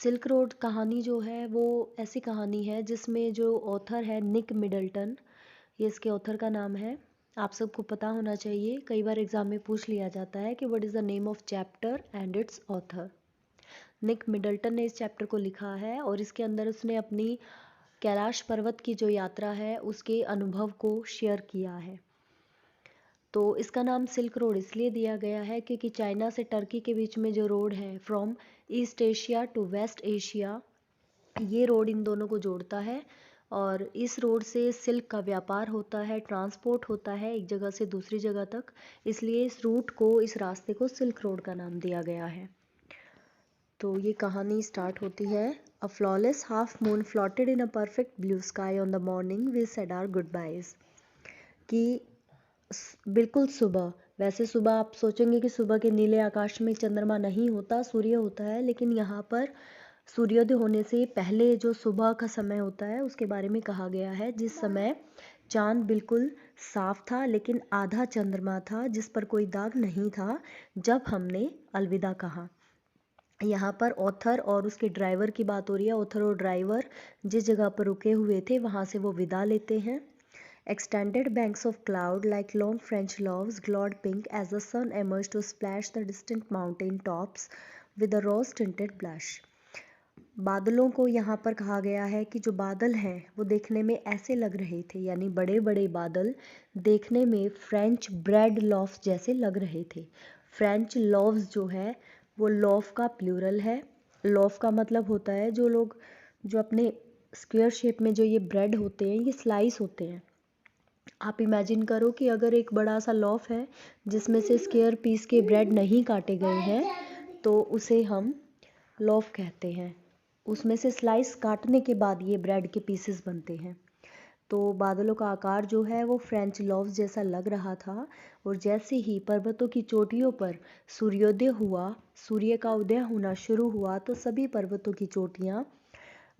Silk road कहानी जो है वो ऐसी कहानी है जिसमें जो ऑथर है निक मिडल्टन, ये इसके ऑथर का नाम है। आप सबको पता होना चाहिए, कई बार एग्जाम में पूछ लिया जाता है कि what is the name of chapter and its author. Nick Middleton ने इस चैप्टर को लिखा है और इसके अंदर उसने अपनी कैलाश पर्वत की जो यात्रा है उसके अनुभव को शेयर किया है। तो इसका नाम सिल्क रोड इसलिए दिया गया है क्योंकि चाइना से टर्की के बीच में जो रोड है from East Asia to West Asia, ये रोड इन दोनों को जोड़ता है और इस रोड से सिल्क का व्यापार होता है, ट्रांसपोर्ट होता है एक जगह से दूसरी जगह तक, इसलिए इस रूट को, इस रास्ते को सिल्क रोड का नाम दिया गया है। तो ये कहानी स्टार्ट होती है। A flawless half moon floated in a perfect blue sky on the morning we said our goodbyes. कि बिल्कुल सुबह, वैसे सुबह आप सोचेंगे कि सुबह के नीले आकाश में चंद्रमा नहीं होता, सूर्य होता है, लेकिन यहाँ पर सूर्योदय होने से पहले जो सुबह का समय होता है उसके बारे में कहा गया है, जिस समय चांद बिल्कुल साफ था लेकिन आधा चंद्रमा था जिस पर कोई दाग नहीं था, जब हमने अलविदा कहा। यहाँ पर ऑथर और उसके ड्राइवर की बात हो रही है। ऑथर और ड्राइवर जिस जगह पर रुके हुए थे वहाँ से वो विदा लेते हैं। Extended banks of cloud like long French loaves glowed pink as the sun emerged to splash the distant mountain tops with a rose-tinted blush. बादलों को यहाँ पर कहा गया है कि जो बादल हैं वो देखने में ऐसे लग रहे थे, यानी बड़े बड़े बादल देखने में फ्रेंच ब्रेड लॉफ जैसे लग रहे थे। फ्रेंच लॉव्स जो है वो लॉफ का प्लूरल है। लॉफ का मतलब होता है जो लोग जो अपने स्क्वायर शेप में जो ये ब्रेड होते हैं ये स्लाइस होते हैं। आप इमेजिन करो कि अगर एक बड़ा सा लॉफ है जिसमें से स्क्वायर पीस के ब्रेड नहीं काटे गए हैं तो उसे हम लॉफ कहते हैं। उसमें से स्लाइस काटने के बाद ये ब्रेड के पीसेस बनते हैं। तो बादलों का आकार जो है वो फ्रेंच लॉव्स जैसा लग रहा था और जैसे ही पर्वतों की चोटियों पर सूर्योदय हुआ, सूर्य का उदय होना शुरू हुआ तो सभी पर्वतों की चोटियाँ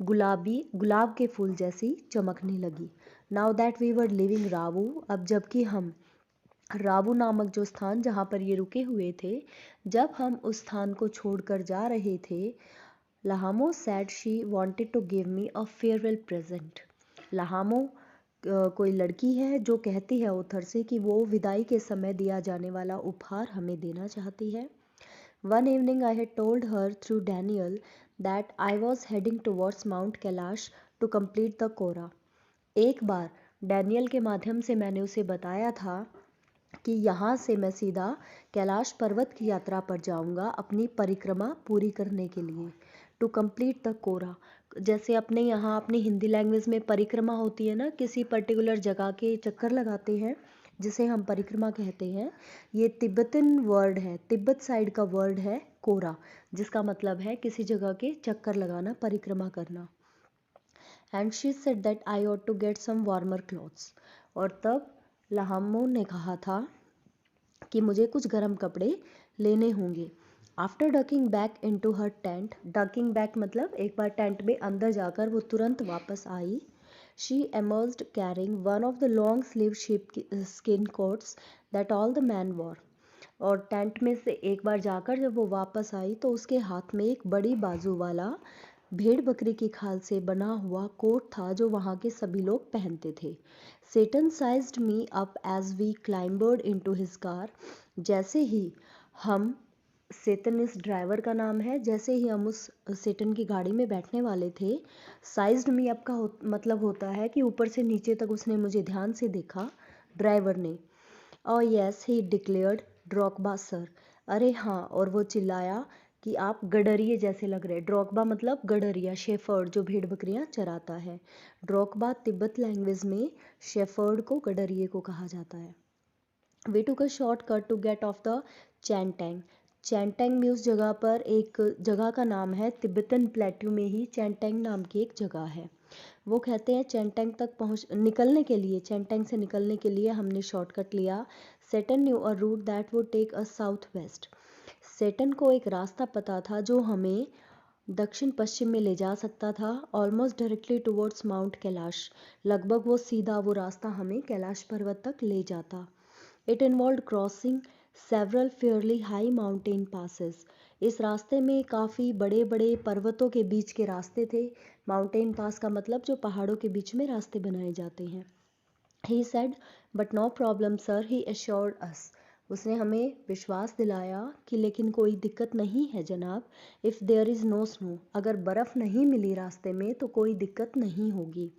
गुलाब के फूल जैसी चमकने लगी। Now that we were leaving Ravu, अब जबकि हम रावू नामक जो स्थान जहाँ पर ये रुके हुए थे, जब हम उस स्थान को छोड़कर जा रहे थे, Lhamo said she wanted to give me a farewell present. Lhamo कोई लड़की है जो कहती है ऑथर से कि वो विदाई के समय दिया जाने वाला उपहार हमें देना चाहती है। One evening I had told her through Daniel that I was heading towards Mount Kailash to complete the Kora. एक बार डैनियल के माध्यम से मैंने उसे बताया था कि यहाँ से मैं सीधा कैलाश पर्वत की यात्रा पर जाऊँगा अपनी परिक्रमा पूरी करने के लिए। टू कंप्लीट द कोरा, जैसे अपने यहाँ अपनी हिंदी लैंग्वेज में परिक्रमा होती है ना, किसी पर्टिकुलर जगह के चक्कर लगाते हैं जिसे हम परिक्रमा कहते हैं। ये तिब्बतन वर्ड है, तिब्बत साइड का वर्ड है कोरा, जिसका मतलब है किसी जगह के चक्कर लगाना, परिक्रमा करना। And she said that I ought to get some warmer clothes, और तब लहामो ने कहा था कि मुझे कुछ गर्म कपड़े लेने होंगे। After ducking back into her tent, ducking back मतलब एक बार टेंट में अंदर जाकर वो तुरंत वापस आई। She emerged carrying one of the long sleeve sheep skin coats that all the men wore. और टेंट में से एक बार जाकर जब वो वापस आई तो उसके हाथ में एक बड़ी बाजू वाला भेड़ बकरी की खाल से बना हुआ कोट था जो वहाँ के सभी लोग पहनते थे। Tsetan sized me up as we climbed into his car, जैसे ही हम, सेतन इस ड्राइवर का नाम है, जैसे ही हम उस सेटन की गाड़ी में बैठने वाले थे, साइज्ड मी अप का मतलब होता है कि ऊपर से नीचे तक उसने मुझे ध्यान से देखा, ड्राइवर ने। और यस ही डिक्लेयर्ड ड्रॉकबा सर, अरे हाँ, और वो चिल्लाया कि आप गडरिये जैसे लग रहे। ड्रॉकबा मतलब गडरिया, शेफर्ड जो भेड़ बकरियां चराता है। ड्रॉकबा तिब्बत लैंग्वेज में शेफर्ड को, गडरिये को कहा जाता है। We took a shortcut to get off the Changthang. Changthang भी उस जगह पर एक जगह का नाम है, तिब्बतन प्लेट्यू में ही चैंटैंग नाम की एक जगह है। वो कहते हैं चैंटैंग तक निकलने के लिए, चैंटैंग से निकलने के लिए हमने शॉर्टकट लिया। Tsetan knew a route that would take us south west. Tsetan को एक रास्ता पता था जो हमें दक्षिण पश्चिम में ले जा सकता था। Almost directly towards mount Kailash, लगभग वो सीधा वो रास्ता हमें कैलाश पर्वत तक ले जाता। It involved crossing several fairly high mountain passes. इस रास्ते में काफ़ी बड़े बड़े पर्वतों के बीच के रास्ते थे। माउंटेन पास का मतलब जो पहाड़ों के बीच में रास्ते बनाए जाते हैं। He said, but no problem sir, he assured us. उसने हमें विश्वास दिलाया कि लेकिन कोई दिक्कत नहीं है जनाब। If there is no snow, अगर बर्फ़ नहीं मिली रास्ते में तो कोई दिक्कत नहीं होगी।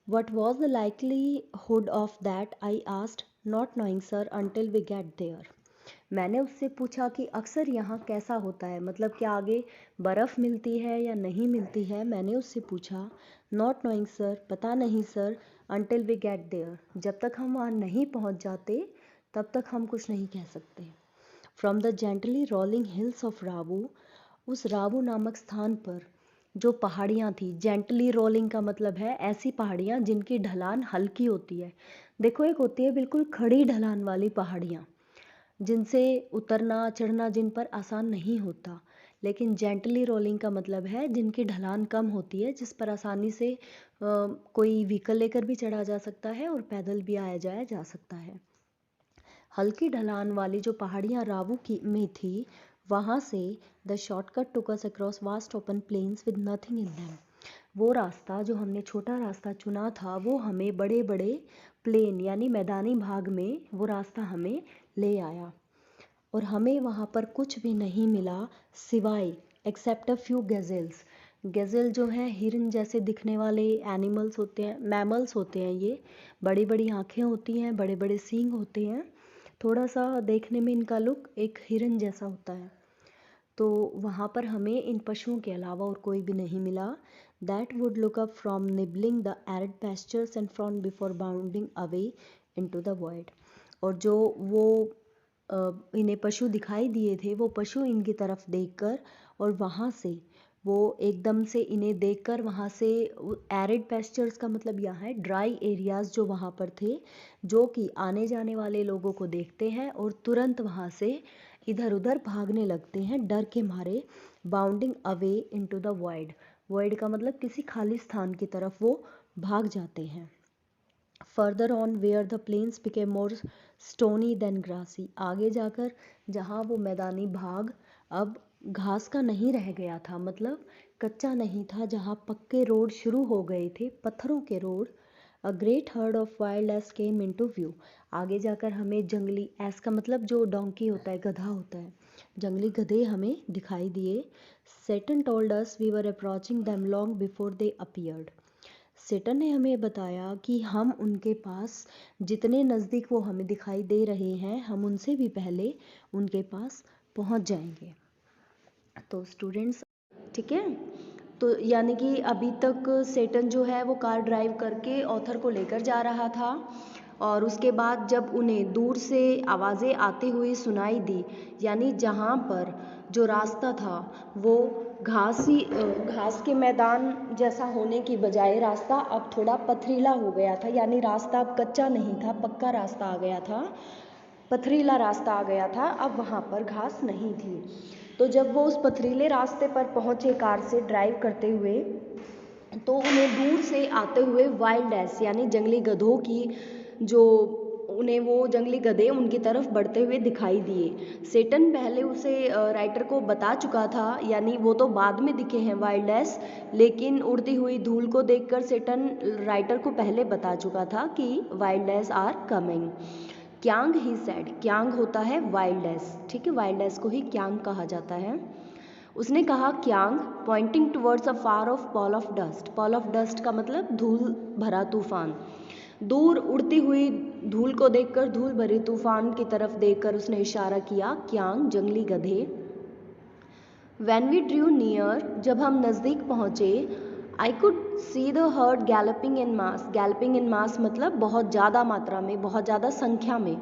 What was the likelihood of that? I asked, not knowing sir until we get there. मैंने उससे पूछा कि अक्सर यहाँ कैसा होता है, मतलब क्या आगे बर्फ़ मिलती है या नहीं मिलती है। मैंने उससे पूछा, नॉट नोइंग सर, पता नहीं sir, until we get there, जब तक हम वहाँ नहीं पहुँच जाते तब तक हम कुछ नहीं कह सकते। From the gently rolling hills of Ravu, उस रावू नामक स्थान पर जो पहाड़ियाँ थी, जेंटली रोलिंग का मतलब है ऐसी पहाड़ियाँ जिनकी ढलान हल्की होती है। देखो, एक होती है बिल्कुल खड़ी ढलान वाली पहाड़ियाँ जिनसे उतरना चढ़ना जिन पर आसान नहीं होता, लेकिन जेंटली रोलिंग का मतलब है जिनकी ढलान कम होती है, जिस पर आसानी से कोई व्हीकल लेकर भी चढ़ा जा सकता है और पैदल भी आया जाया जा सकता है। हल्की ढलान वाली जो पहाड़ियाँ रावू की में थी, वहाँ से the shortcut took us across vast open plains with nothing in them. वो रास्ता जो हमने छोटा रास्ता चुना था वो हमें बड़े बड़े प्लेन यानी मैदानी भाग में वो रास्ता हमें ले आया, और हमें वहाँ पर कुछ भी नहीं मिला सिवाय एक्सेप्ट अ फ्यू गज़ल्स। गज़ल जो है हिरन जैसे दिखने वाले एनिमल्स होते हैं, मैमल्स होते हैं। ये बड़ी बड़ी आँखें होती हैं, बड़े बड़े सींग होते हैं, थोड़ा सा देखने में इनका लुक एक हिरन जैसा होता है। तो वहाँ पर हमें इन पशुओं के अलावा और कोई भी नहीं मिला। That would look up from nibbling the arid pastures and from before bounding away into the void. और जो वो इन्हें पशु दिखाई दिए थे, वो पशु इनकी तरफ देखकर और वहाँ से वो एकदम से इन्हें देखकर वहाँ से एरिड पेस्चर्स का मतलब यहाँ है ड्राई एरियाज़ जो वहाँ पर थे, जो कि आने जाने वाले लोगों को देखते हैं और तुरंत वहाँ से इधर उधर भागने लगते हैं डर के मारे। Bounding away into the void, void का मतलब किसी खाली स्थान की तरफ वो भाग जाते हैं। Further on where the plains became more stony than grassy, आगे जाकर जहाँ वो मैदानी भाग अब घास का नहीं रह गया था, मतलब कच्चा नहीं था, जहाँ पक्के रोड शुरू हो गए थे, पत्थरों के road. A great heard of wild ass came into view, आगे जाकर हमें जंगली, एस का मतलब जो डोंकी होता है, गधा होता है, जंगली गधे हमें दिखाई दिए। Tsetan told us we were approaching them long before they appeared, Tsetan ने हमें बताया कि हम उनके पास जितने नज़दीक वो हमें दिखाई दे रहे हैं, हम उनसे भी पहले उनके पास पहुंच जाएंगे। तो स्टूडेंट्स, ठीक है, तो यानी कि अभी तक सेटन जो है वो कार ड्राइव करके ऑथर को लेकर जा रहा था, और उसके बाद जब उन्हें दूर से आवाज़ें आती हुई सुनाई दी, यानी जहाँ पर जो रास्ता था वो घास के मैदान जैसा होने की बजाय रास्ता अब थोड़ा पथरीला हो गया था, यानी रास्ता अब कच्चा नहीं था, पक्का रास्ता आ गया था, पथरीला रास्ता आ गया था, अब वहाँ पर घास नहीं थी। तो जब वो उस पथरीले रास्ते पर पहुँचे कार से ड्राइव करते हुए, तो उन्हें दूर से आते हुए वाइल्ड एस यानी जंगली गधों की जो उन्हें वो जंगली गधे उनकी तरफ बढ़ते हुए दिखाई दिए। सेटन पहले उसे राइटर को बता चुका था, यानी वो तो बाद में दिखे हैं वाइल्ड एस, लेकिन उड़ती हुई धूल को देखकर सेटन राइटर को पहले बता चुका था कि wild S R coming. Kiang he said, Kiang होता है वाइल्ड एस, ठीक है, वाइल्ड एस को ही क्यांग कहा जाता है। उसने कहा Kiang, pointing towards a far of Paul of dust, Paul of dust का मतलब धूल भरा तूफान, दूर उड़ती हुई धूल को देखकर, धूल भरे तूफान की तरफ देखकर उसने इशारा किया, क्यांग जंगली गधे। When we drew near, जब हम नज़दीक पहुँचे, I could see the herd galloping in mass, galloping in mass मतलब बहुत ज़्यादा मात्रा में, बहुत ज़्यादा संख्या में।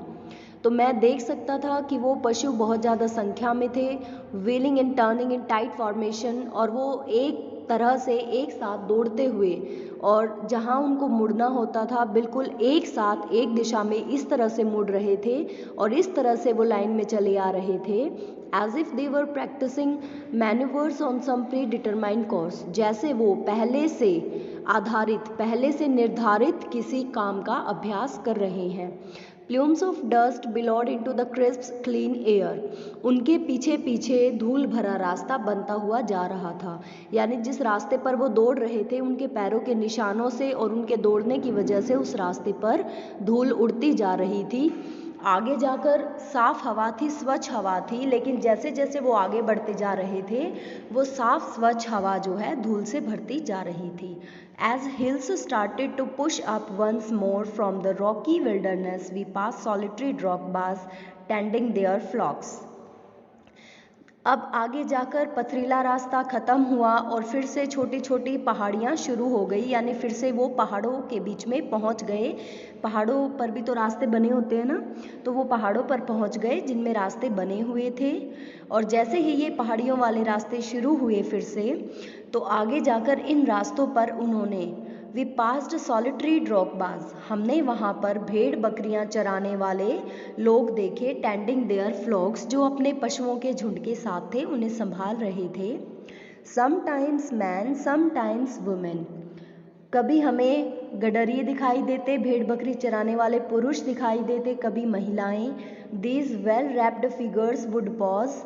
तो मैं देख सकता था कि वो पशु बहुत ज़्यादा संख्या में थे, wheeling and turning in tight formation, और वो एक तरह से एक साथ दौड़ते हुए, और जहाँ उनको मुड़ना होता था बिल्कुल एक साथ एक दिशा में इस तरह से मुड़ रहे थे और इस तरह से वो लाइन में चले आ रहे थे, as if they were practising manoeuvres on some predetermined course, जैसे वो पहले से निर्धारित किसी काम का अभ्यास कर रहे हैं। Plumes of dust billowed into the crisp clean air. उनके पीछे पीछे धूल भरा रास्ता बनता हुआ जा रहा था, यानी जिस रास्ते पर वो दौड़ रहे थे उनके पैरों के निशानों से और उनके दौड़ने की वजह से उस रास्ते पर धूल उड़ती जा रही थी। आगे जाकर साफ हवा थी, स्वच्छ हवा थी, लेकिन जैसे जैसे वो आगे बढ़ते जा रहे थे वो साफ स्वच्छ हवा जो है धूल से भरती जा रही थी। As hills started to push up once more from the rocky wilderness, we passed solitary rock bars tending their flocks. अब आगे जाकर पथरीला रास्ता ख़त्म हुआ और फिर से छोटी छोटी पहाड़ियाँ शुरू हो गई, यानी फिर से वो पहाड़ों के बीच में पहुँच गए। पहाड़ों पर भी तो रास्ते बने होते हैं ना, तो वो पहाड़ों पर पहुँच गए जिनमें रास्ते बने हुए थे। और जैसे ही ये पहाड़ियों वाले रास्ते शुरू हुए फिर से, तो आगे जाकर इन रास्तों पर उन्होंने वी पास्ड सॉलिटरी ड्रॉकबाज, हमने वहाँ पर भेड़ बकरियाँ चराने वाले लोग देखे, टेंडिंग देयर फ्लॉक्स, जो अपने पशुओं के झुंड के साथ थे, उन्हें संभाल रहे थे। समटाइम्स मैन समटाइम्स वुमेन, कभी हमें गडरिये दिखाई देते, भेड़ बकरी चराने वाले पुरुष दिखाई देते, कभी महिलाएं। These well wrapped figures would pause,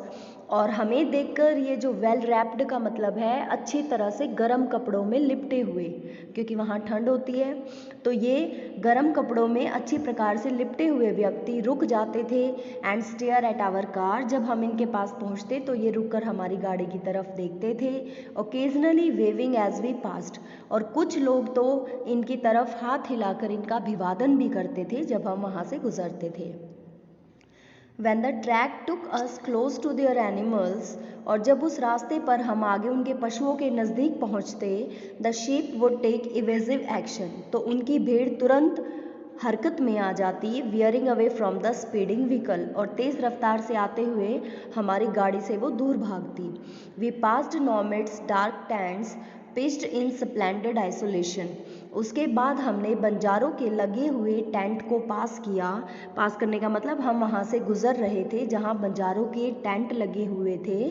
और हमें देखकर ये जो वेल रैप्ड का मतलब है अच्छी तरह से गर्म कपड़ों में लिपटे हुए, क्योंकि वहाँ ठंड होती है, तो ये गर्म कपड़ों में अच्छी प्रकार से लिपटे हुए व्यक्ति रुक जाते थे। And stare at our car, जब हम इनके पास पहुँचते तो ये रुककर हमारी गाड़ी की तरफ देखते थे। Occasionally waving as we passed, और कुछ लोग तो इनकी तरफ हाथ हिलाकर इनका अभिवादन भी करते थे जब हम वहाँ से गुजरते थे। When the track took us close to their animals, और जब उस रास्ते पर हम आगे उनके पशुओं के नज़दीक पहुँचते, the sheep would take evasive action, तो उनकी भेड़ तुरंत हरकत में आ जाती, veering away from the speeding vehicle, और तेज़ रफ्तार से आते हुए हमारी गाड़ी से वो दूर भागती। We passed nomads, dark tents, pitched in splendid isolation, उसके बाद हमने बंजारों के लगे हुए टेंट को पास किया। पास करने का मतलब हम वहाँ से गुजर रहे थे जहाँ बंजारों के टेंट लगे हुए थे।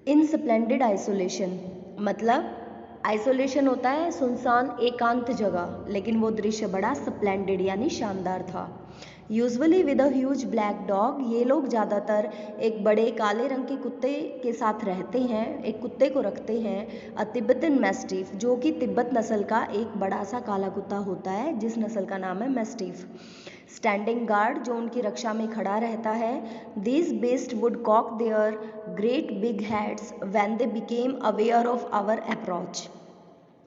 इन स्प्लेंडेड आइसोलेशन, मतलब आइसोलेशन होता है सुनसान एकांत जगह, लेकिन वो दृश्य बड़ा स्प्लेंडेड यानी शानदार था। Usually with a huge black dog, ये लोग ज़्यादातर एक बड़े काले रंग के कुत्ते के साथ रहते हैं, एक कुत्ते को रखते हैं। अ तिब्बतन मैस्टिफ, जो कि तिब्बत नस्ल का एक बड़ा सा काला कुत्ता होता है, जिस नस्ल का नाम है मैस्टिफ। स्टैंडिंग गार्ड, जो उनकी रक्षा में खड़ा रहता है। These beasts would cock their great big heads when they became aware of our approach,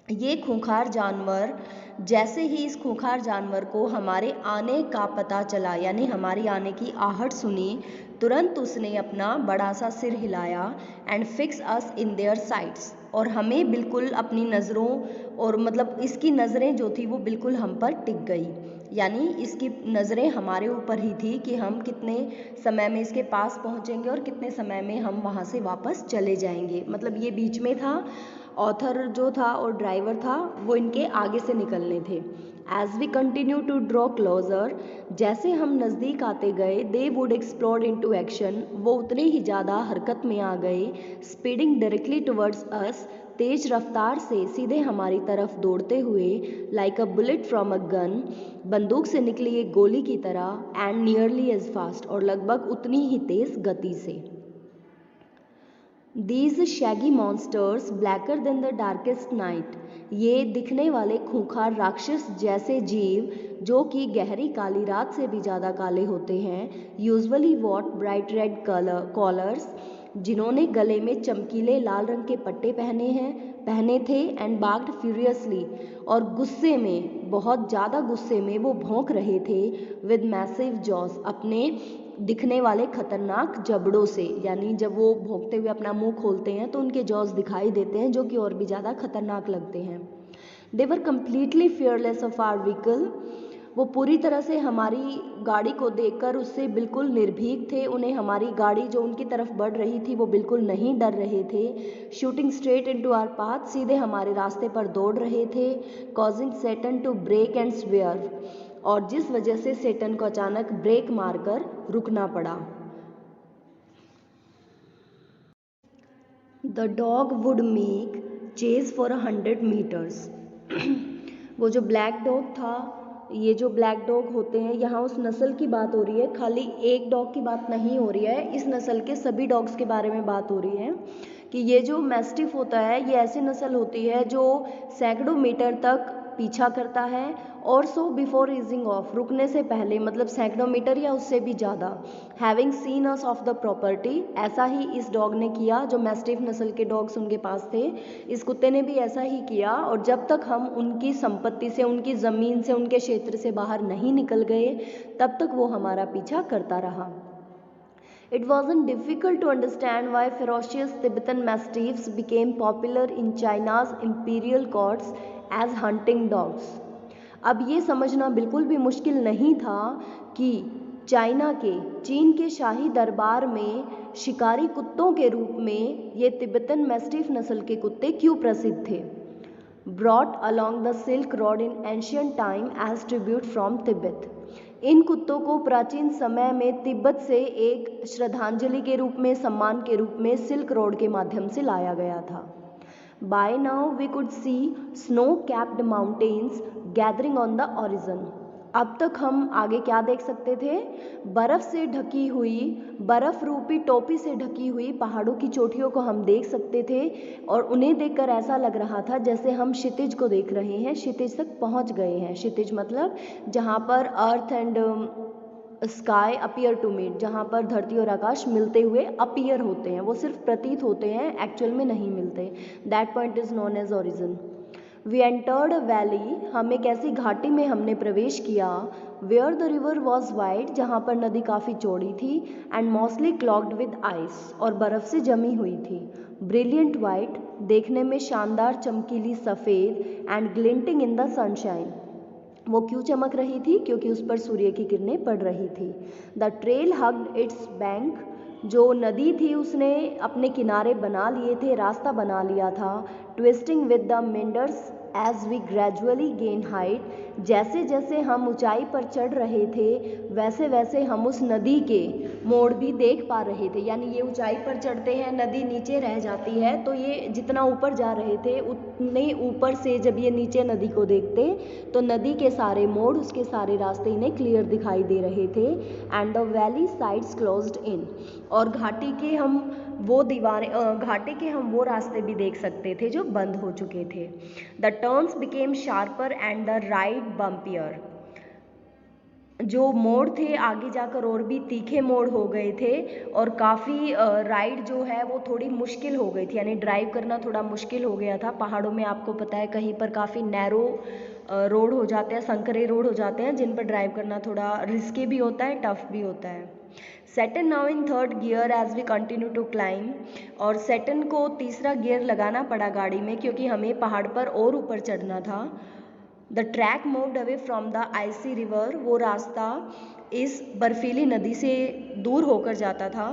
ये खूंखार जानवर, जैसे ही इस खूंखार जानवर को हमारे आने का पता चला, यानी हमारी आने की आहट सुनी, तुरंत उसने अपना बड़ा सा सिर हिलाया। And fix us in their sites, और हमें बिल्कुल अपनी नज़रों, और मतलब इसकी नज़रें जो थी वो बिल्कुल हम पर टिक गई, यानी इसकी नज़रें हमारे ऊपर ही थी कि हम कितने समय में इसके पास पहुंचेंगे और कितने समय में हम वहां से वापस चले जाएंगे। मतलब ये बीच में था, ऑथर जो था और ड्राइवर था वो इनके आगे से निकलने थे। As we continue to draw closer, जैसे हम नज़दीक आते गए, they would explode into action, वो उतने ही ज़्यादा हरकत में आ गए। स्पीडिंग डायरेक्टली टुवर्ड्स अस, तेज रफ्तार से सीधे हमारी तरफ दौड़ते हुए। Like a bullet from a gun, बंदूक से निकली एक गोली की तरह। एंड नियरली एज फास्ट, और लगभग उतनी ही तेज गति से। These shaggy monsters blacker than the darkest night, ये दिखने वाले खूंखार राक्षस जैसे जीव जो कि गहरी काली रात से भी ज़्यादा काले होते हैं। Usually what bright red collars, जिन्होंने गले में चमकीले लाल रंग के पट्टे पहने थे। एंड बाग्ड फ्यूरियसली, और गुस्से में, बहुत ज़्यादा गुस्से में वो भौंक रहे थे। विद मैसिव जॉस, अपने दिखने वाले खतरनाक जबड़ों से, यानी जब वो भौंकते हुए अपना मुंह खोलते हैं तो उनके जॉस दिखाई देते हैं जो कि और भी ज़्यादा खतरनाक लगते हैं। They were completely fearless of our vehicle, वो पूरी तरह से हमारी गाड़ी को देखकर उससे बिल्कुल निर्भीक थे। उन्हें हमारी गाड़ी जो उनकी तरफ बढ़ रही थी वो बिल्कुल नहीं डर रहे थे। Shooting straight into our path, सीधे हमारे रास्ते पर दौड़ रहे थे। Causing Seton to brake and swerve, और जिस वजह से सेटन को अचानक ब्रेक मारकर रुकना पड़ा। The dog would make chase for 100 metres, वो जो ब्लैक डॉग था ये जो ब्लैक डॉग होते हैं, यहाँ उस नस्ल की बात हो रही है, खाली एक डॉग की बात नहीं हो रही है, इस नस्ल के सभी डॉग्स के बारे में बात हो रही है कि ये जो मैस्टिफ होता है ये ऐसी नस्ल होती है जो सैकड़ों मीटर तक पीछा करता है और सो बिफोर ईजिंग ऑफ, रुकने से पहले, मतलब सैकड़ों मीटर या उससे भी ज़्यादा, having scene us of the property, ऐसा ही इस डॉग ने किया, जो मैस्टिफ नस्ल के डॉग्स उनके पास थे, इस कुत्ते ने भी ऐसा ही किया, और जब तक हम उनकी संपत्ति से, उनकी ज़मीन से, उनके क्षेत्र से बाहर नहीं निकल गए तब तक वो हमारा पीछा करता रहा। It wasn't difficult to understand why ferocious Tibetan Mastiffs became popular in China's imperial courts as hunting dogs. अब ये समझना बिल्कुल भी मुश्किल नहीं था कि चीन के शाही दरबार में शिकारी कुत्तों के रूप में ये तिब्बतन मैस्टिफ नस्ल के कुत्ते क्यों प्रसिद्ध थे। Brought along the Silk Road in ancient time as tribute from Tibet. इन कुत्तों को प्राचीन समय में तिब्बत से एक श्रद्धांजलि के रूप में, सम्मान के रूप में सिल्क रोड के माध्यम से लाया गया था। By now we could see snow-capped mountains gathering on the horizon. अब तक हम आगे क्या देख सकते थे, बर्फ़ से ढकी हुई, बर्फ़ रूपी टोपी से ढकी हुई पहाड़ों की चोटियों को हम देख सकते थे, और उन्हें देखकर ऐसा लग रहा था जैसे हम क्षितिज को देख रहे हैं, क्षितिज तक पहुंच गए हैं। क्षितिज मतलब जहां पर earth and sky appear to meet, जहाँ पर धरती और आकाश मिलते हुए अपीयर होते हैं, वो सिर्फ प्रतीत होते हैं, एक्चुअल में नहीं मिलते। That point is known as origin. We entered a valley, हम एक ऐसी घाटी में हमने प्रवेश किया, where the river was wide, जहाँ पर नदी काफ़ी चौड़ी थी, and mostly clogged with ice, और बर्फ़ से जमी हुई थी। ब्रिलियंट वाइट, देखने में शानदार चमकीली सफ़ेद, एंड ग्लिंटिंग इन द सनशाइन, वो क्यों चमक रही थी, क्योंकि उस पर सूर्य की किरणें पड़ रही थी। The trail hugged it's bank, जो नदी थी उसने अपने किनारे बना लिए थे, रास्ता बना लिया था। Twisting with the meanders as we gradually gain height, जैसे जैसे हम ऊंचाई पर चढ़ रहे थे वैसे वैसे हम उस नदी के मोड़ भी देख पा रहे थे। यानी ये ऊंचाई पर चढ़ते हैं, नदी नीचे रह जाती है, तो ये जितना ऊपर जा रहे थे उतने ऊपर से जब ये नीचे नदी को देखते तो नदी के सारे मोड़, उसके सारे रास्ते इन्हें क्लियर दिखाई दे रहे थे। And the valley sides closed in, और घाटी के हम वो रास्ते भी देख सकते थे जो बंद हो चुके थे। The turns became sharper and the ride bumpier, जो मोड़ थे आगे जाकर और भी तीखे मोड़ हो गए थे, और काफ़ी राइड जो है वो थोड़ी मुश्किल हो गई थी, यानी ड्राइव करना थोड़ा मुश्किल हो गया था। पहाड़ों में आपको पता है कहीं पर काफ़ी नैरो रोड हो जाते हैं, संकरे रोड हो जाते हैं, जिन पर ड्राइव करना थोड़ा रिस्की भी होता है, टफ भी होता है। Tsetan now in third gear as we continue to climb, और सेटन को तीसरा गियर लगाना पड़ा गाड़ी में क्योंकि हमें पहाड़ पर और ऊपर चढ़ना था। The track moved away from the icy river, वो रास्ता इस बर्फीली नदी से दूर होकर जाता था।